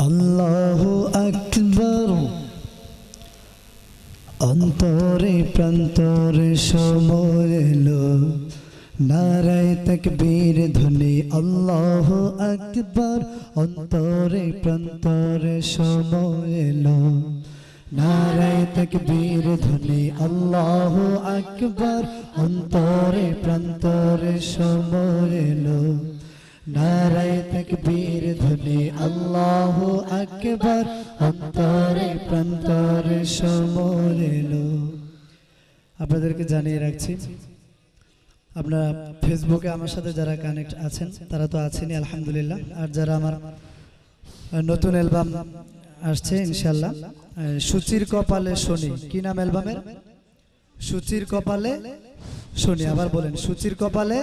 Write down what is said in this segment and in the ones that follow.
আল্লাহু আকবার। অন্তরে প্রান্তরে সময় এলো, নারায়ে তাকবীর ধ্বনি আল্লাহু আকবার। অন্তরে প্রান্তরে সময় এলো, নারায়ে তাকবীর ধ্বনি আল্লাহু আকবার। অন্তরে প্রান্তরে সময় এলো, নারায়ে তাকবীর ধ্বনি আল্লাহু আকবার। অন্তরে প্রান্তরে সময় এলো। আপনাদেরকে জানিয়ে রাখছি, আপনারা ফেসবুকে আমার সাথে যারা কানেক্ট আছেন তারা তো আছেনই আলহামদুলিল্লাহ। আর যারা আমার নতুন অ্যালবাম আসছে ইনশাআল্লাহ, সূচির কপালে শনি, কি নাম অ্যালবামের? সূচির কপালে শনি। আবার বলেন, সূচির কপালে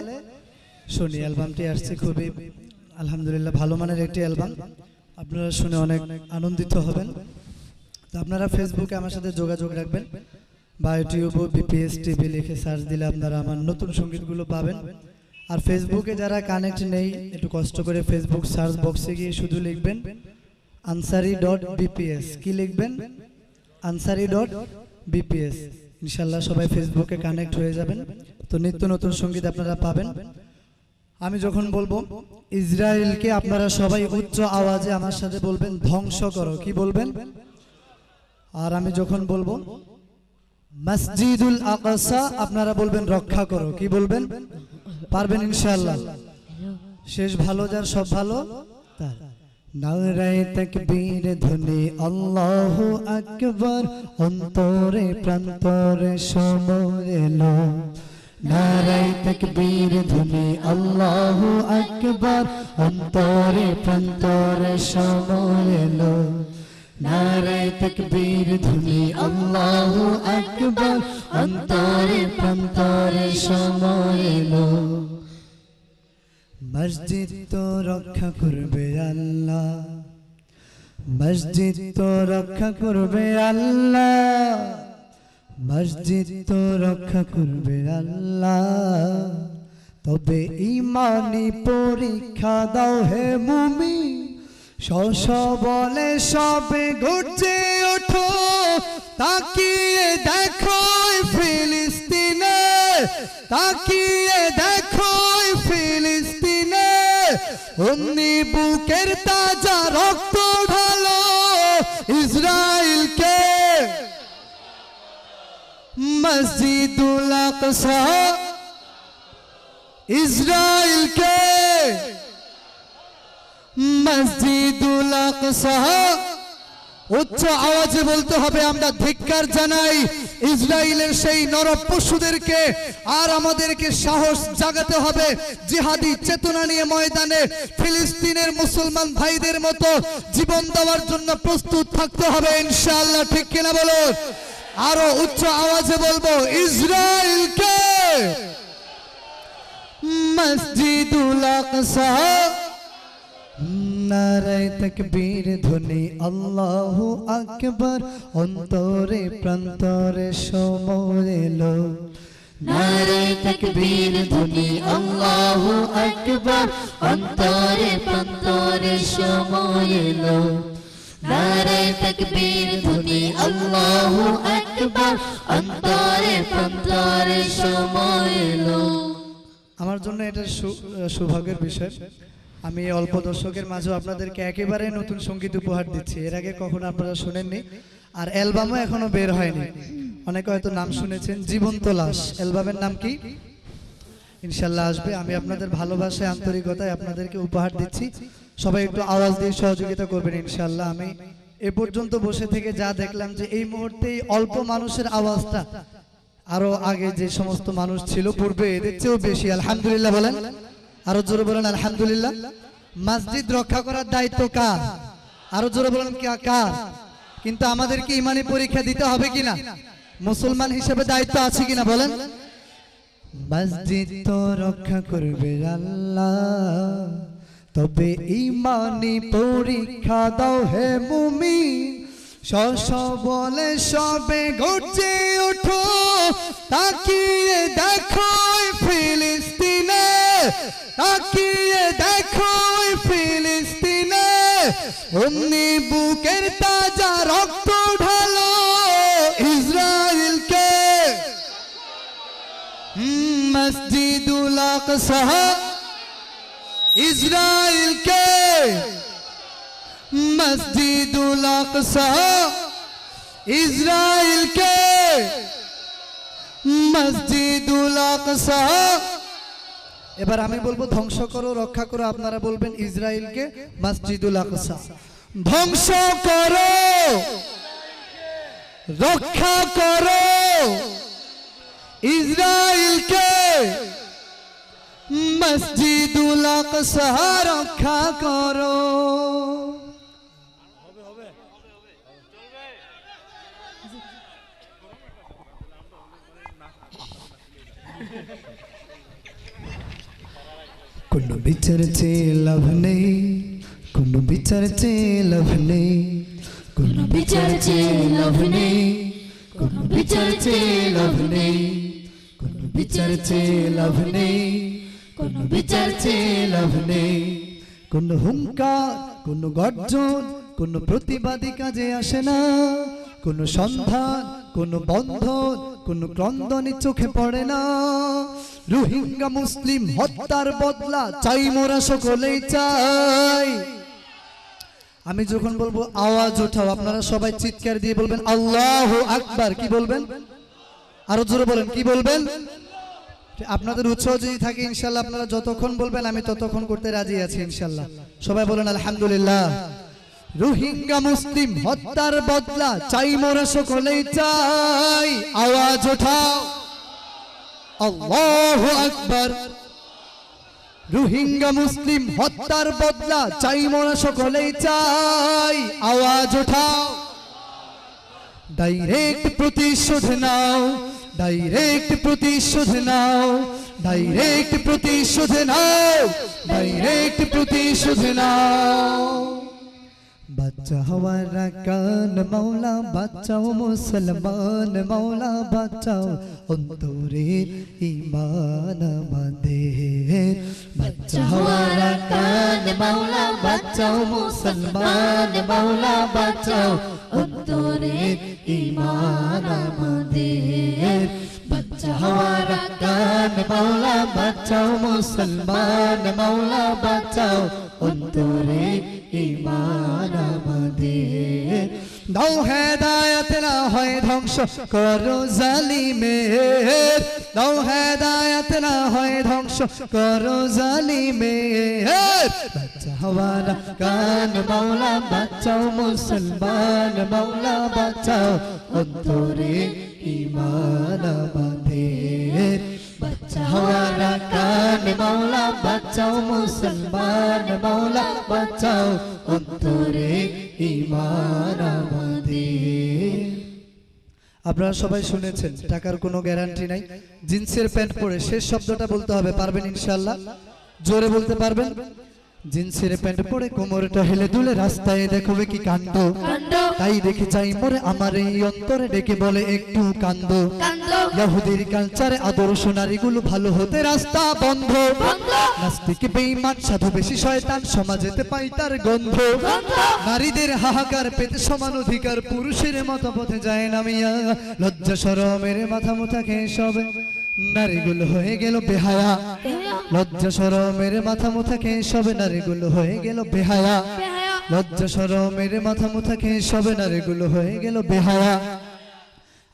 শনি। অ্যালবামটি আসছে, খুবই আলহামদুলিল্লাহ ভালো মানের একটি অ্যালবাম। আপনারা শুনে অনেক আনন্দিত হবেন। তো আপনারা ফেসবুকে আমার সাথে যোগাযোগ রাখবেন বা ইউটিউবে বিপিএস টিভি লিখে সার্চ দিলে আপনারা আমার নতুন সঙ্গীতগুলো পাবেন। আর ফেসবুকে যারা কানেক্ট নেই, একটু কষ্ট করে ফেসবুক সার্চ বক্সে গিয়ে শুধু লিখবেন ansari.bps। কি লিখবেন? ansari.bps। ইনশাআল্লাহ সবাই ফেসবুকে কানেক্ট হয়ে যাবেন। তো নিত্য নতুন সঙ্গীত আপনারা পাবেন। আমি যখন বলবো ইসরায়েলকে, আপনারা সবাই উচ্চ আওয়াজে আমার সাথে বলবেন ধ্বংস করো। কি বলবেন? আর আমি যখন বলবো মসজিদুল আকসা, আপনারা বলবেন রক্ষা করো। কি বলবেন? পারবেন ইনশাআল্লাহ। শেষ ভালো যার, সব ভালো তার। নারায়ে তাকবীর ধ্বনি আল্লাহু আকবার। অন্তরে প্রান্তরে সময় এলো, নারায়ে তাকবীর ধ্বনি আল্লাহু আকবার। অন্তরে প্রান্তরে সময় এলো, নারায়ে তাকবীর ধ্বনি আল্লাহু আকবার। অন্তরে প্রান্তরে সময় এলো। মসজিদ তো রক্ষা করবে আল্লাহ, মসজিদ তো রক্ষা করবে আল্লাহ, মসজিদ তো রক্ষা করবে আল্লাহ। তবে ঈমানি পরীক্ষা দাও হে মুমিন, বলে সবে গর্জে ওঠো। তাকিয়ে দেখো ফিলিস্তিনে, তাকিয়ে দেখো ফিলিস্তিনে। অমনি বুকের তাজা রক্ত ঢালো ইসরায়েলকে। মসজিদুল আকসা ইসরায়েলকে, মসজিদুল আকসা। উচ্চ আওয়াজে বলতে হবে, আমরা ধিক্কার জানাই ইসরায়েলের সেই নরপশুদেরকে। আর আমাদেরকে সাহস জাগাতে হবে, জিহাদি চেতনা নিয়ে ময়দানে ফিলিস্তিনের মুসলমান ভাইদের মতো জীবন দেওয়ার জন্য প্রস্তুত থাকতে হবে ইনশাআল্লাহ। ঠিক কিনা বলুন? আরো উচ্চ আওয়াজে বলবো ইসরায়েলকে, মসজিদুল আকসা। নারায়ে তাকবীর ধ্বনি আল্লাহু আকবার। অন্তরে প্রান্তরে সময় এলো, নারায়ে তাকবীর ধ্বনি আল্লাহু আকবার। অন্তরে প্রান্তরে সময় এলো, নারায়ে তাকবীর ধ্বনি আল্লাহু আকবার। অন্তরে প্রান্তরে সময় এলো। আমার জন্য এটা সৌভাগ্যের বিষয়। আমি অল্প দর্শকের মাঝেও আপনাদেরকে একেবারে নতুন সঙ্গীত উপহার দিচ্ছি। এর আগে কখনো আপনারা শুনেননি, আর অ্যালবামও এখনো বের হয়নি। অনেকে হয়তো নাম শুনেছেন, জীবন্ত লাশ। অ্যালবামের নাম কি? ইনশাআল্লাহ আসবে। আমি আপনাদের ভালোবাসায়, আন্তরিকতায় আপনাদেরকে উপহার দিচ্ছি। সবাই একটু আওয়াজ দিয়ে সহযোগিতা করবেন ইনশাআল্লাহ। আমি এ পর্যন্ত বসে থেকে যা দেখলাম, যে এই মুহূর্তেই অল্প মানুষের আওয়াজটা আরো আগে যে সমস্ত মানুষ ছিল পূর্বে এদের চেয়েও বেশি। আলহামদুলিল্লাহ বলেন, আরো জোরে বলেন আলহামদুলিল্লাহ। মসজিদ রক্ষা করার দায়িত্ব কার? আরো জোরে বলেন কার? কিন্তু আমাদেরকে ইমানি পরীক্ষা দিতে হবে কিনা, মুসলমান হিসেবে দায়িত্ব আছে কিনা বলেন? মসজিদ তো রক্ষা করবে আল্লাহ, তবে ইমানি পরীক্ষা দাও হে মুমিন। বলে সবে গর্জে ওঠো, তাকিয়ে দেখো ফিলিস্তিনে, তাকিয়ে দেখো ফিলিস্তিনে। অমনি বুকের তাজা রক্ত ঢালো ইসরায়েলকে মসজিদুল আকসা ইসরায়েলকে মসজিদুল আকসা ইসরায়েলকে মসজিদুল আকসা। এবার আমি বলবো ধ্বংস করো রক্ষা করো, আপনারা বলবেন ইসরায়েলকে মসজিদুল আকসা। ধ্বংস করো রক্ষা করো ইসরায়েলকে মসজিদুল আকসা রক্ষা করো। কোনো বিচার চেয়ে লাভ নেই, কোনো বিচার চেয়ে লাভ নেই, কোনো বিচার চেয়ে লাভ নেই, কোনো বিচার চেয়ে লাভ নেই, কোনো বিচার চেয়ে লাভ নেই, কোনো বিচার চেয়ে লাভ নেই। কোনো হুঙ্কার কোনো গর্জন কোনো প্রতিবাদী কাজে আসে না, কোনো সন্ধান কোনো বন্ধন কোনো ক্রন্দনে চোখে পড়ে না। রোহিঙ্গা মুসলিম হত্যার বদলা চাই মোরা সকলেই চাই। আমি যখন বলবো আওয়াজ ওঠাও, আপনারা সবাই চিৎকার দিয়ে বলবেন আল্লাহু আকবার। কি বলবেন? আরো জোরে বলেন, কি বলবেন? আপনাদের উৎসাহ যদি থাকে ইনশাআল্লাহ আপনারা যতক্ষণ বলবেন আমি ততক্ষণ করতে রাজি আছি ইনশাআল্লাহ। সবাই বলেন আলহামদুলিল্লাহ। রোহিঙ্গা মুসলিম হত্যার বদলা চাই মোরা সকলেই চাই। আওয়াজ ওঠাও আল্লাহু আকবার। রোহিঙ্গা মুসলিম হত্যার বদলা চাই মোরা সকলেই চাই। আওয়াজ ওঠাও। ডাইরেক্ট প্রতিশোধ নাও, ডাইরেক্ট প্রতিশোধ নাও, ডাইরেক্ট প্রতিশোধ নাও, ডাইরেক্ট প্রতিশোধ নাও। বাচ্চা হওয়ারা কান মৌলা বাঁচাও মুসলমান মৌলা বাঁচাও অন্তরের ঈমান আমাদের। বাচ্চা হওয়ারা কান মৌলা বাঁচাও মুসলমান মৌলা বাঁচাও অন্তরের ঈমান আমাদের। বাচ্চা হওয়ারা কান মৌলা বাঁচাও মুসলমান মৌলা বাঁচাও অন্তরের ঈমান আমাদের। দাও হেদায়েত না হয় ধ্বংস করো জালিমের, দাও হেদায়েত না হয় ধ্বংস করো জালিমের। বাচ্চা হওয়ারা কান মৌলা বাঁচাও মুসলমান মৌলা বাঁচাও অন্তরে ঈমান আমাদের। বাচ্চা হওয়ারা কান মৌলা বাঁচাও মুসলমান মৌলা বাঁচাও অন্তরে ঈমান আমাদের। আপনারা সবাই শুনেছেন টাকার কোনো গ্যারান্টি নাই। জিন্সের প্যান্ট পরে শেষ শব্দটা বলতে হবে, পারবেন ইনশাআল্লাহ? জোরে বলতে পারবেন? জিন্সের প্যান্ট পরে কোমরটা হেলে দুলে রাস্তায় দেখবে কি কাণ্ড, তাই দেখে যাই মরে আমার এই অন্তরে ডেকে বলে একটু কান্দো। ইহুদির কালচারে আদর্শ নারীগুলো ভালো হতে রাস্তা বন্ধ। নাস্তিক বেঈমান সাধু বেশি শয়তান সমাজেতে পাই তার গন্ধ। নারীদের হাহাকার পেতে সমান অধিকার পুরুষের মতো পথে যায় নামিয়া। লজ্জা শরমের মাথা মুথা খেয়ে সবে নারীগুলো হয়ে গেল বেহায়া। লজ্জা শরমের মাথা মুথা খেয়ে সবে নারীগুলো হয়ে গেল বেহায়া। লজ্জা শরমের মাথা মুথা খেয়ে সবে নারীগুলো হয়ে গেল বেহায়া।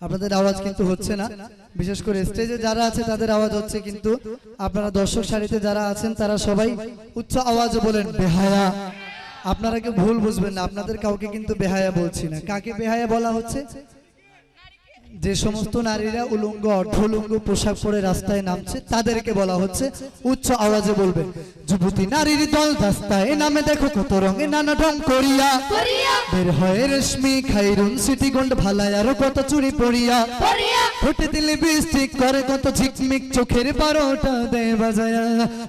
আপনাদের আওয়াজ কিন্তু হচ্ছে না, বিশেষ করে স্টেজে যারা আছে তাদের আওয়াজ হচ্ছে, কিন্তু আপনারা দর্শক সারিতে যারা আছেন তারা সবাই উচ্চ আওয়াজে বলেন বেহায়া। আপনারা কেউ ভুল বুঝবেন না, আপনাদের কাউকে কিন্তু বেহায়া বলছি না। কাকে বেহায়া বলা হচ্ছে? যে সমস্ত নারীরা উলঙ্গ অর্ধউলঙ্গ পোশাক পরে রাস্তায় নামছে তাদেরকে বলা হচ্ছে। উচ্চ আওয়াজে বলবেন যুবতী নারীর দল রাস্তায় নামে দেখো কত রঙে নানা ঢং করিয়া। বের হয় রেশমি খাইরুন সিটি গোল্ড ভালাই আরো কত চুরি পড়িয়া। ঠোঁটে দিলে বৃষ্টিক করে কত ঝিকমিক চোখের বারোটা দেয় বাজায়া।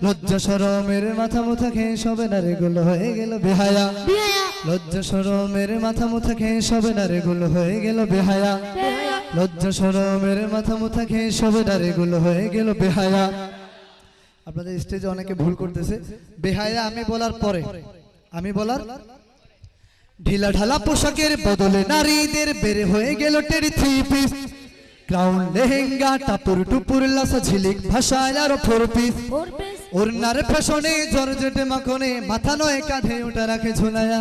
লজ্জা শরমের মাথা মুথা খেয়ে সবে নারীগুলো হয়ে গেল বেহায়া। লজ্জা শরমের মাথা মুথা খেয়ে সবে নারীগুলো হয়ে গেল বেহায়া। লজ্জা শরমের মাথা মুথা খেয়ে সবে নারীগুলো হয়ে গেল বেহায়া। আপনাদের স্টেজে অনেকে ভুল করতেছে। বেহায়া আমি বলার পরে, আমি বলার ঢিলা ঢালা পোশাকের বদলে নারীদের বের হয়ে গেল টেরি থ্রি পিস, ক্রাউন লেহেঙ্গা টাপুর টুপুর লাসা ঝিলিক ভাষায় আরো ফোর পিস, ওড়নার ফ্যাশনে জর্জেটে মাখনে মাথা নয় কাঁধে ওটা রাখে ঝোলায়া,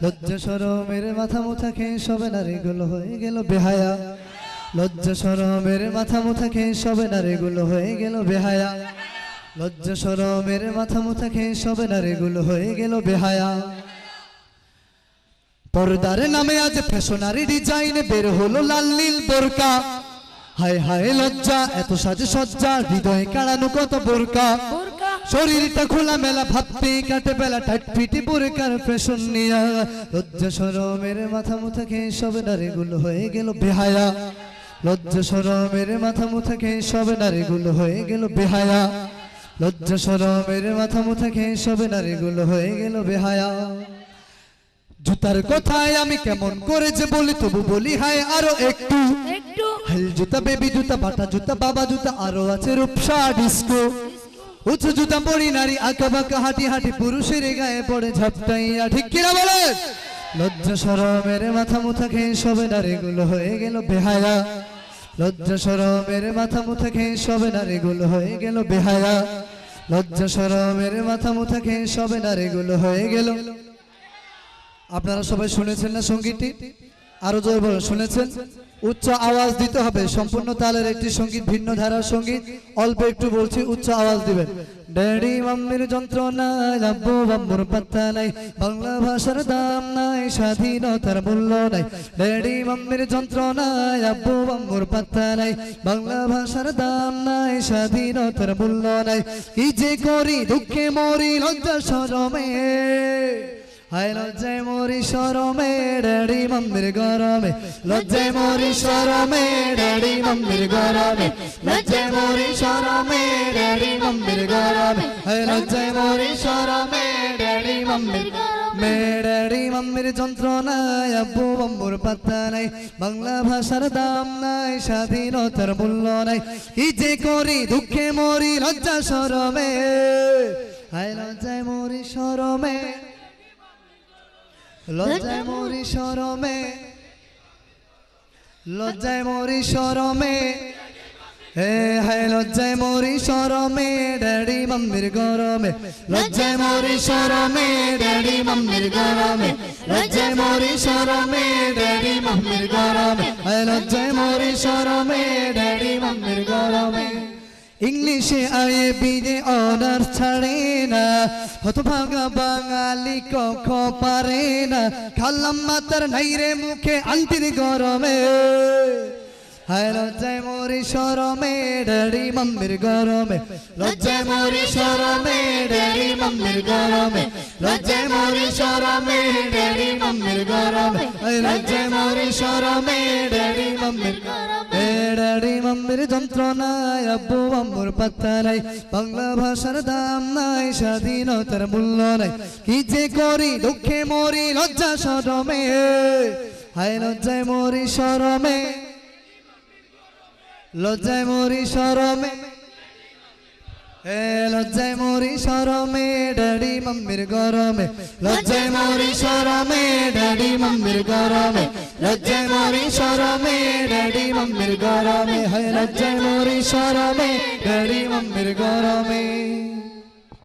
লজ্জা শরমের মাথা মুথা খেয়ে সবে নারীগুলো হয়ে গেল বেহায়া, লজ্জা শরমের মাথা মুথা খেয়ে সবে নারীগুলো হয়ে গেল বেহায়া, লজ্জা শরমের মাথা মুথা খেয়ে সবে নারীগুলো হয়ে গেল বেহায়া। পর্দার নামে আজ ফ্যাশনারি ডিজাইনে বের হলো লাল নীল বোরকা, হায় হায় লজ্জা এত সাজে সজ্জা হৃদয়ে কাড়ানো কত বোরকা, শরীরটা খোলা মেলা ভাবতে কাটে বেলা টাইট ফিটি বোরকার ফ্যাশন নিয়া, লজ্জা শরমের মাথা মুথা খেয়ে সবে নারীগুলো হয়ে গেল বেহায়া, লজ্জা শরমের মাথা মুথা খেয়ে সবে নারীগুলো হয়ে গেল বেহায়া, লজ্জা শরমের মাথা মুথা খেয়ে সবে নারীগুলো হয়ে গেল বেহায়া। জুতার কথায় আমি কেমন করে যে বলি তবু বলি হায় আরো একটু, হেল জুতা বেবি জুতা বাটা জুতা বাবা জুতা আরো আছে রূপসা ডিস্কো, উঁচু জুতা পরি নারী আঁকা বাঁকা হাঁটি হাঁটি পুরুষের গায়ে পড়ে ঝাপটাইয়া, ঠিক কিনা বলে? লজ্জা শরমের মাথা মুথা খেয়ে সবে নারীগুলো হয়ে গেল বেহায়া, লজ্জা শরমের মাথা মুথা খেয়ে সবে নারীগুলো হয়ে গেল বেহায়া, লজ্জা শরমের মাথা মুথা খেয়ে সবে নারীগুলো হয়ে গেল। আপনারা সবাই শুনেছেন না সঙ্গীতটি? আরো জোরে বলে শুনেছেন? উচ্চ আওয়াজ দিতে হবে, সম্পূর্ণ তালের একটি সঙ্গীত, ভিন্ন ধারার সঙ্গীত, অল্প একটু বলছি উচ্চ আওয়াজ দিবেন। ড্যাডি মাম্মির যন্ত্রণা আব্বু আম্মুর পাত্তা নাই, বাংলা ভাষার দাম নাই, স্বাধীনতার মূল্য নাই, ড্যাডি মাম্মির যন্ত্রণা আব্বু আম্মুর পাত্তা নাই, বাংলা ভাষার দাম নাই, স্বাধীনতার মূল্য নাই, কি যে করি দুঃখে মরি লজ্জা শরমে, হায় লজ্জায় মরি শরমে ড্যাডি মাম্মির গরমে, লজ্জায় মরি শরমে ড্যাডি মাম্মির গরমে, লজ্জায় মরি শরমে ড্যাডি মাম্মির গরমে, হায় লজ্জায় মরি শরমে ড্যাডি মাম্মির গরমে, ড্যাডি মাম্মির যন্ত্রণায় আব্বু আম্মুর পাত্তা নাই, বাংলা ভাষার দাম নাই, স্বাধীনতার মূল্য নাই, কি যে করি দুঃখে মরি লজ্জা শরমে, হায় লজ্জায় মরি শরমে, লজ্জায় মরি শরমে, লজ্জায় মরি শরমে, হে হায় লজ্জায় মরি শরমে ড্যাডি মাম্মির গরমে, লজ্জায় মরি শরমে ড্যাডি মাম্মির গরমে, লজ্জায় মরি শরমে ড্যাডি মাম্মির গরমে, হায় লজ্জায় মরি শরমে ড্যাডি মাম্মির গরমে। ইংলিশে আয়ে বিজে অনার্স ছাড়ে না, হতভাগা বাঙালি কখ পারে না, খালাম মাতার নাইরে মুখে আন্টির গরমে, হায় লজ্জায় মরি শরমে ড্যাডি মাম্মির গরমে, লজ্জায় মরি শরমে ড্যাডি মাম্মির গরমে, লজ্জায় মরি শরমে ড্যাডি মাম্মির গরমে, লজ্জায় মরি শরমে ড্যাডি মাম্মির গরমে, ড্যাডি মাম্মির যন্ত্রণায় আব্বু আম্মুর পাত্তা নাই, বাংলা ভাষার দাম নাই, স্বাধীনতার মূল্য নাই, কি যে করি দুঃখে মরি লজ্জা শরমে, হায় লজ্জায় মরি শরমে, লজ্জায় মরি শরমে, হে লজ্জায় মরি শরমে ড্যাডি মাম্মির গরমে, লজ্জায় মরি শরমে ড্যাডি মাম্মির গরমে, লজ্জায় মরি শরমে ড্যাডি মাম্মির গরমে, হে লজ্জায় মরি শরমে ড্যাডি মাম্মির গরমে।